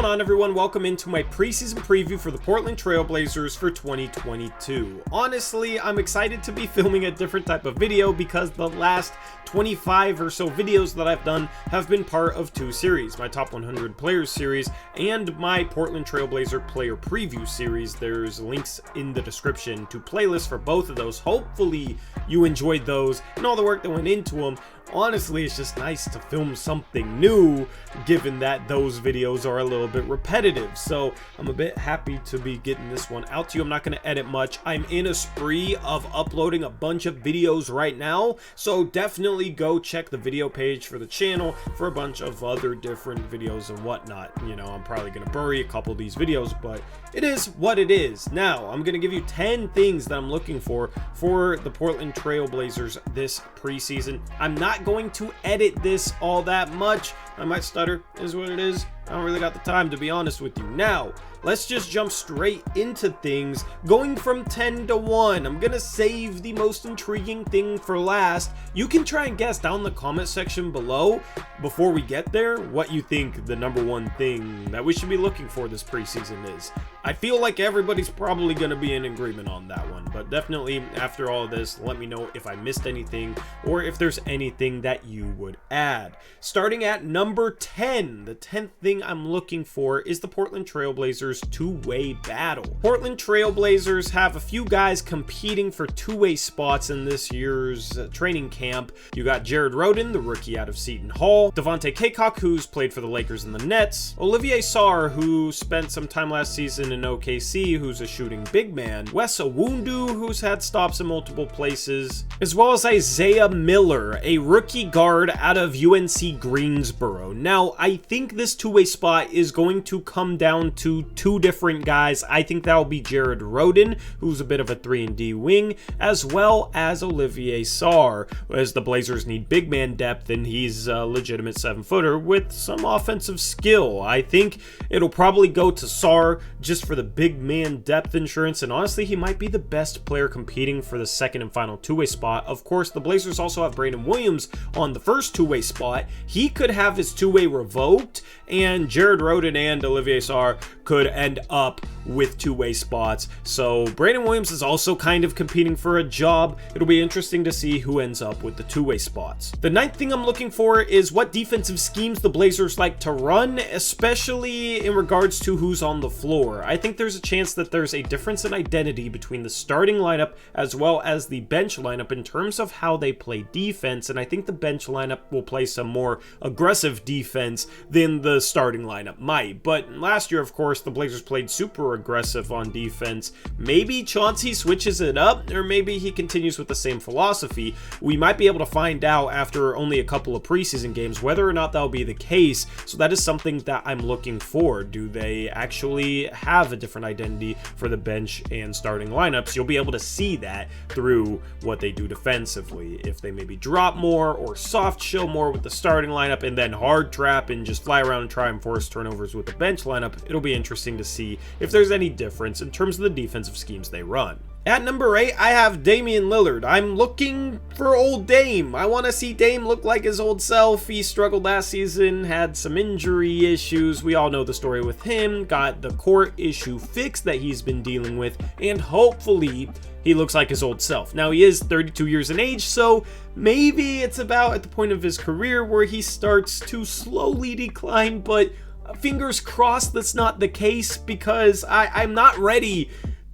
going on, everyone? Welcome into my preseason preview for the Portland Trail Blazers for 2022. Honestly, I'm excited to be filming a different type of video because the last 25 or so videos that I've done have been part of two series, my Top 100 Players series and my Portland Trail Blazer Player Preview series. There's links in the description to playlists for both of those. Hopefully you enjoyed those and all the work that went into them. Honestly, it's just nice to film something new, given that those videos are a little bit repetitive. So I'm a bit happy to be getting this one out to you. I'm not going to edit much. I'm in a spree of uploading a bunch of videos right now, so definitely go check the video page for the channel for a bunch of other different videos and whatnot. You know, I'm probably going to bury a couple of these videos, but it is what it is. Now, I'm going to give you 10 things that I'm looking for the Portland Trail Blazers this preseason. I'm not going to edit this all that much. I might stutter, is what it is. I don't really got the time, to be honest with you. Now, let's just jump straight into things, going from 10 to 1. I'm gonna save the most intriguing thing for last. You can try and guess down in the comment section below, before we get there, what you think the number one thing that we should be looking for this preseason is. I feel like everybody's probably gonna be in agreement on that one, but definitely after all this, let me know if I missed anything or if there's anything that you would add. Starting at number 10, the 10th thing I'm looking for is the Portland Trail Blazers two-way battle. Portland Trail Blazers have a few guys competing for two-way spots in this year's training camp. You got Jared Rhoden, the rookie out of Seton Hall, Devontae Cacok, who's played for the Lakers and the Nets, Olivier Sarr, who spent some time last season in OKC, who's a shooting big man, Wes Iwundu, who's had stops in multiple places, as well as Isaiah Miller, a rookie guard out of UNC Greensboro. Now, I think this two-way spot is going to come down to two different guys. I think that will be Jared Rhoden, who's a bit of a 3-and-D wing, as well as Olivier Sarr, as the Blazers need big man depth, and he's a legitimate 7-footer with some offensive skill. I think it'll probably go to Sarr just for the big man depth insurance, and honestly, he might be the best player competing for the second and final two-way spot. Of course, the Blazers also have Brandon Williams on the first two-way spot. He could have his two-way revoked, and Jared Rhoden and Olivier Sarr could end up with two-way spots. So Brandon Williams is also kind of competing for a job. It'll be interesting to see who ends up with the two-way spots. The 9th thing I'm looking for is what defensive schemes the Blazers like to run, especially in regards to who's on the floor. I think there's a chance that there's a difference in identity between the starting lineup as well as the bench lineup in terms of how they play defense, and I think the bench lineup will play some more aggressive defense than the starting lineup might. But last year, of course, the Blazers played super aggressive on defense. Maybe Chauncey switches it up, or maybe he continues with the same philosophy. We might be able to find out after only a couple of preseason games whether or not that'll be the case. So that is something that I'm looking for. Do they actually have a different identity for the bench and starting lineups? You'll be able to see that through what they do defensively. If they maybe drop more or soft shell more with the starting lineup and then hard trap and just fly around and try and force turnovers with the bench lineup, it'll be interesting to see if there's any difference in terms of the defensive schemes they run. At number 8, I have Damian Lillard. I'm looking for old Dame. I want to see Dame look like his old self. He struggled last season, had some injury issues. We all know the story with him. Got the court issue fixed that he's been dealing with, and hopefully he looks like his old self. Now, he is 32 years in age, so maybe it's about at the point of his career where he starts to slowly decline, but fingers crossed that's not the case, because I'm not ready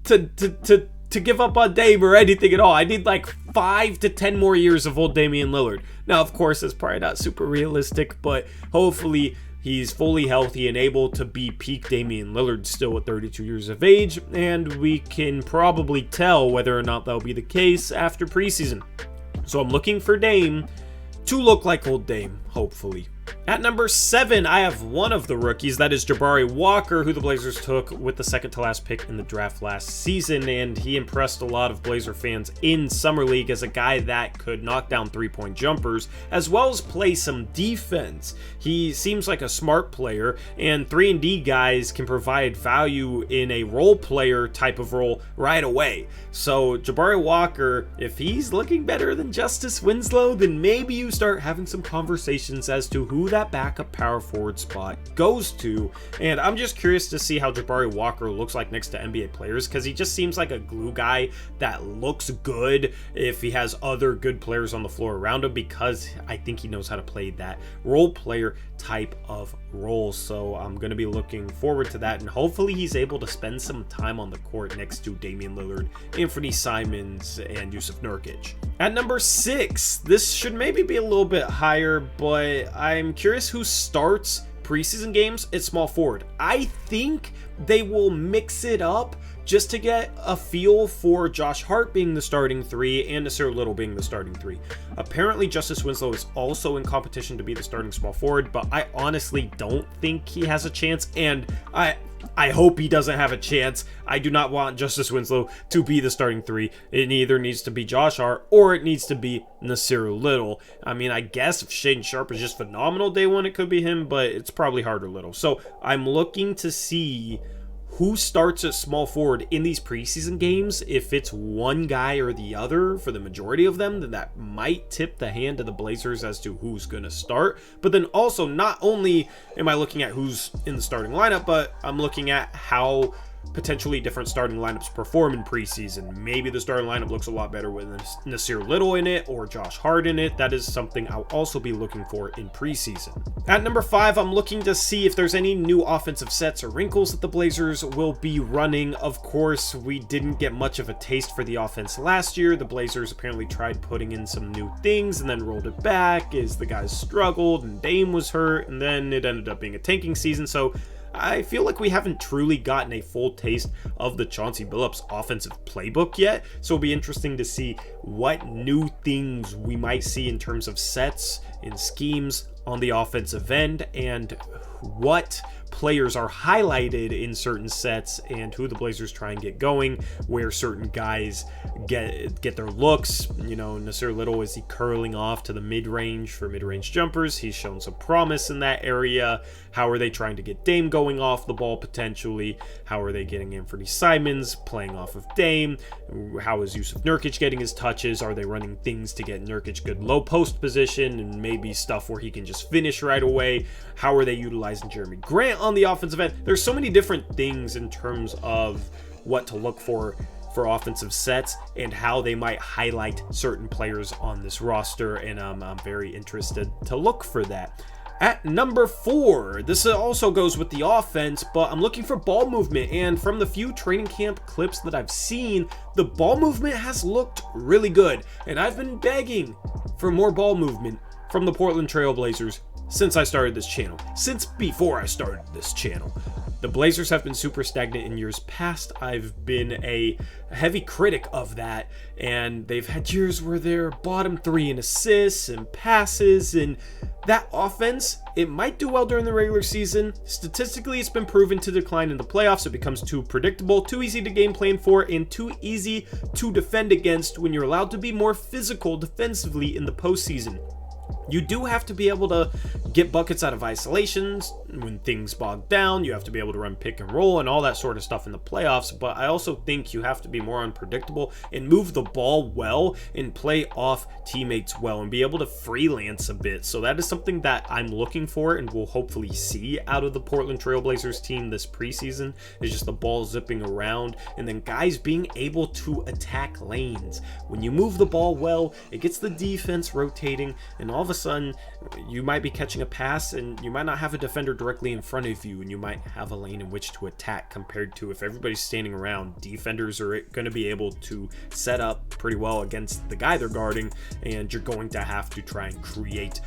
to give up on Dame or anything at all. I need like 5 to 10 more years of old Damian Lillard. Now, of course, that's probably not super realistic, but hopefully he's fully healthy and able to be peak Damian Lillard still at 32 years of age, and we can probably tell whether or not that'll be the case after preseason. So I'm looking for Dame to look like old Dame, hopefully. At number 7, I have one of the rookies, that is Jabari Walker, who the Blazers took with the second to last pick in the draft last season, and he impressed a lot of Blazer fans in Summer League as a guy that could knock down three-point jumpers, as well as play some defense. He seems like a smart player, and 3-and-D guys can provide value in a role player type of role right away. So Jabari Walker, if he's looking better than Justice Winslow, then maybe you start having some conversations as to who who that backup power forward spot goes to. And I'm just curious to see how Jabari Walker looks like next to NBA players, because he just seems like a glue guy that looks good if he has other good players on the floor around him, because I think he knows how to play that role player type of role. So I'm going to be looking forward to that, and hopefully he's able to spend some time on the court next to Damian Lillard, Anthony Simons, and Jusuf Nurkic. At number 6, this should maybe be a little bit higher, but I'm curious who starts preseason games at small forward. I think they will mix it up just to get a feel for Josh Hart being the starting 3 and Nasir Little being the starting 3. Apparently Justice Winslow is also in competition to be the starting small forward, but I honestly don't think he has a chance, and I hope he doesn't have a chance. I do not want Justice Winslow to be the starting 3. It either needs to be Josh Hart or it needs to be Nasir Little. I mean, I guess if Shaedon Sharpe is just phenomenal day one, it could be him, but it's probably harder Little. So I'm looking to see who starts at small forward in these preseason games. If it's one guy or the other for the majority of them, then that might tip the hand of the Blazers as to who's going to start. But then also, not only am I looking at who's in the starting lineup, but I'm looking at how potentially different starting lineups perform in preseason. Maybe the starting lineup looks a lot better with Nasir Little in it or Josh Hart in it. That is something I'll also be looking for in preseason. At number 5, I'm looking to see if there's any new offensive sets or wrinkles that the Blazers will be running. Of course, we didn't get much of a taste for the offense last year. The Blazers apparently tried putting in some new things and then rolled it back as the guys struggled and Dame was hurt, and then it ended up being a tanking season. So I feel like we haven't truly gotten a full taste of the Chauncey Billups offensive playbook yet, so it'll be interesting to see what new things we might see in terms of sets and schemes on the offensive end, and what players are highlighted in certain sets, and who the Blazers try and get going, where certain guys get their looks. You know, Nasir Little, is he curling off to the mid-range for mid-range jumpers? He's shown some promise in that area. How are they trying to get Dame going off the ball potentially? How are they getting Anthony Simons playing off of Dame? How is Jusuf Nurkic getting his touches? Are they running things to get Nurkic good low post position and maybe stuff where he can just finish right away? How are they utilizing Jeremy Grant on the offensive end? There's so many different things in terms of what to look for offensive sets and how they might highlight certain players on this roster, and I'm very interested to look for that. At number 4, this also goes with the offense, but I'm looking for ball movement, and from the few training camp clips that I've seen, the ball movement has looked really good, and I've been begging for more ball movement from the Portland Trail Blazers since I started this channel, since before I started this channel. The Blazers have been super stagnant in years past. I've been a heavy critic of that, and they've had years where they're bottom 3 in assists and passes, and that offense, it might do well during the regular season. Statistically, it's been proven to decline in the playoffs. It becomes too predictable, too easy to game plan for, and too easy to defend against when you're allowed to be more physical defensively in the postseason. You do have to be able to get buckets out of isolations when things bog down. You have to be able to run pick and roll and all that sort of stuff in the playoffs. But I also think you have to be more unpredictable and move the ball well and play off teammates well and be able to freelance a bit. So that is something that I'm looking for and will hopefully see out of the Portland Trail Blazers team this preseason, is just the ball zipping around and then guys being able to attack lanes. When you move the ball well, it gets the defense rotating, and all of a sudden you might be catching a pass and you might not have a defender directly in front of you, and you might have a lane in which to attack, compared to if everybody's standing around. Defenders are going to be able to set up pretty well against the guy they're guarding, and you're going to have to try and create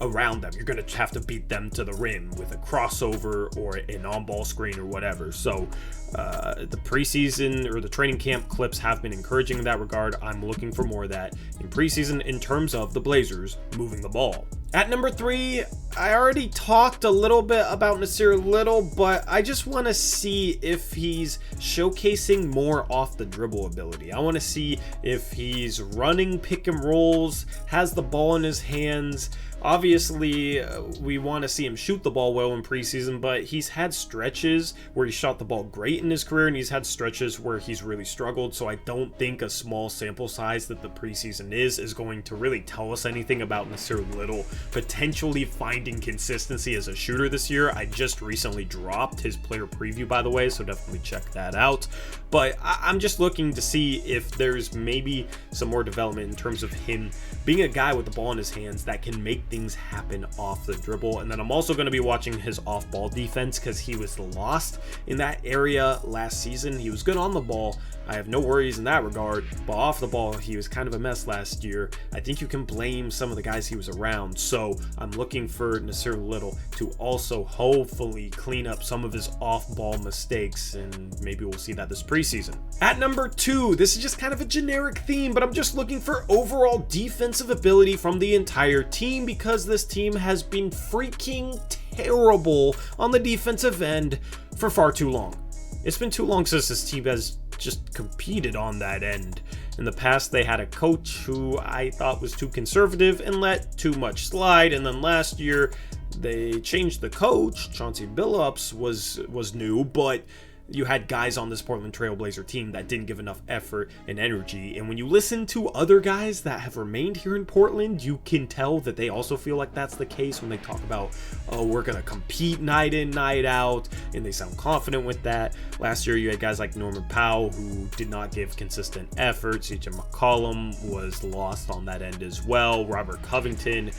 around them. You're going to have to beat them to the rim with a crossover or an on-ball screen or whatever. So the preseason or the training camp clips have been encouraging in that regard. I'm looking for more of that in preseason in terms of the Blazers moving the ball. At number 3, I already talked a little bit about Nasir Little, but I just want to see if he's showcasing more off the dribble ability. I want to see if he's running pick and rolls, has the ball in his hands, Obviously, we want to see him shoot the ball well in preseason, but he's had stretches where he shot the ball great in his career, and he's had stretches where he's really struggled, so I don't think a small sample size that the preseason is going to really tell us anything about Nasir Little potentially finding consistency as a shooter this year. I just recently dropped his player preview, by the way, so definitely check that out. But I'm just looking to see if there's maybe some more development in terms of him being a guy with the ball in his hands that can make things happen off the dribble. And then I'm also going to be watching his off-ball defense, because he was lost in that area last season. He was good on the ball, I have no worries in that regard, but off the ball he was kind of a mess last year. I think you can blame some of the guys he was around, so I'm looking for Nasir Little to also hopefully clean up some of his off-ball mistakes, and maybe we'll see that this preseason. At number 2, this is just kind of a generic theme, but I'm just looking for overall defensive ability from the entire team, because this team has been freaking terrible on the defensive end for far too long. It's been too long since this team has just competed on that end. In the past, they had a coach who I thought was too conservative and let too much slide, and then last year they changed the coach. Chauncey Billups was new, but you had guys on this Portland Trailblazer team that didn't give enough effort and energy. And when you listen to other guys that have remained here in Portland, you can tell that they also feel like that's the case when they talk about, oh, we're going to compete night in, night out, and they sound confident with that. Last year, you had guys like Norman Powell who did not give consistent effort. CJ McCollum was lost on that end as well. Robert Covington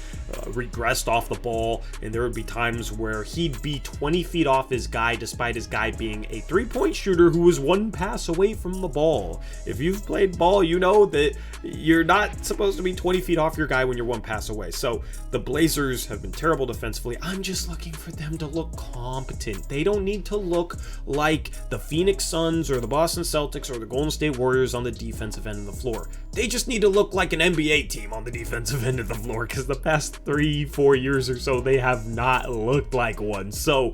regressed off the ball, and there would be times where he'd be 20 feet off his guy despite his guy being a three-point shooter who was one pass away from the ball. If you've played ball, you know that you're not supposed to be 20 feet off your guy when you're one pass away. So the Blazers have been terrible defensively. I'm just looking for them to look competent. They don't need to look like the Phoenix Suns or the Boston Celtics or the Golden State Warriors on the defensive end of the floor. They just need to look like an NBA team on the defensive end of the floor, because the past 3-4 years or so, they have not looked like one. So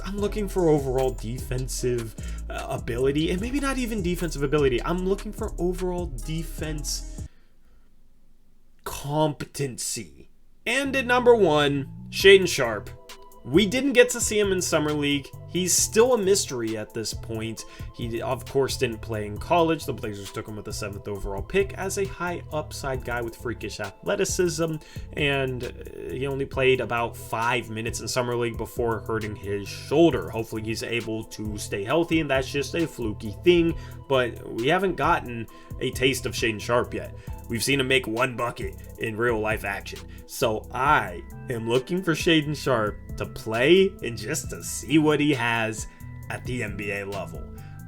I'm looking for overall defensive ability, and maybe not even defensive ability. I'm looking for overall defense competency. And at number 1, Shaedon Sharpe. We didn't get to see him in Summer League. He's still a mystery at this point. He, of course, didn't play in college. The Blazers took him with the 7th overall pick as a high upside guy with freakish athleticism, and he only played about 5 minutes in Summer League before hurting his shoulder. Hopefully he's able to stay healthy, and that's just a fluky thing, but we haven't gotten a taste of Shaedon Sharpe yet. We've seen him make one bucket in real life action. So I am looking for Shaedon Sharpe to play and just to see what he has at the NBA level.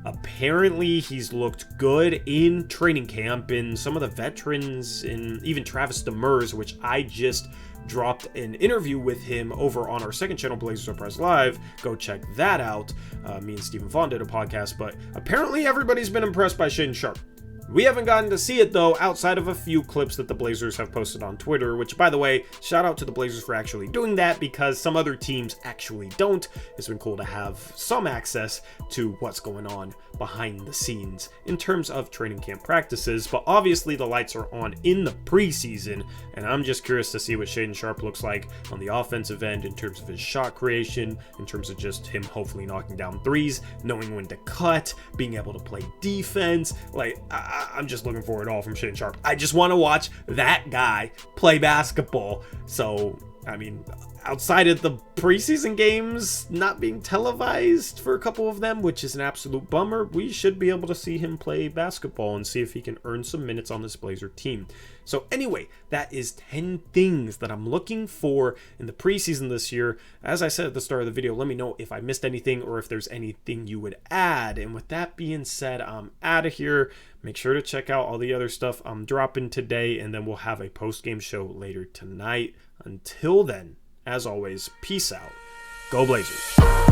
Apparently he's looked good in training camp, and some of the veterans, and even Travis Demers, which I just dropped an interview with him over on our second channel, Blazers Uprise Live. Go check that out. Me and Stephen Vaughn did a podcast, but apparently everybody's been impressed by Shaedon Sharpe. We haven't gotten to see it, though, outside of a few clips that the Blazers have posted on Twitter, which, by the way, shout out to the Blazers for actually doing that, because some other teams actually don't. It's been cool to have some access to what's going on behind the scenes in terms of training camp practices, but obviously the lights are on in the preseason, and I'm just curious to see what Shaedon Sharpe looks like on the offensive end in terms of his shot creation, in terms of just him hopefully knocking down threes, knowing when to cut, being able to play defense. Like, I'm just looking for it all from Shaedon Sharpe. I just want to watch that guy play basketball. So, I mean, outside of the preseason games not being televised for a couple of them, which is an absolute bummer, we should be able to see him play basketball and see if he can earn some minutes on this Blazer team. So anyway, that is 10 things that I'm looking for in the preseason this year. As I said at the start of the video, let me know if I missed anything or if there's anything you would add. And with that being said, I'm out of here. Make sure to check out all the other stuff I'm dropping today, and then we'll have a post-game show later tonight. Until then, as always, peace out. Go Blazers.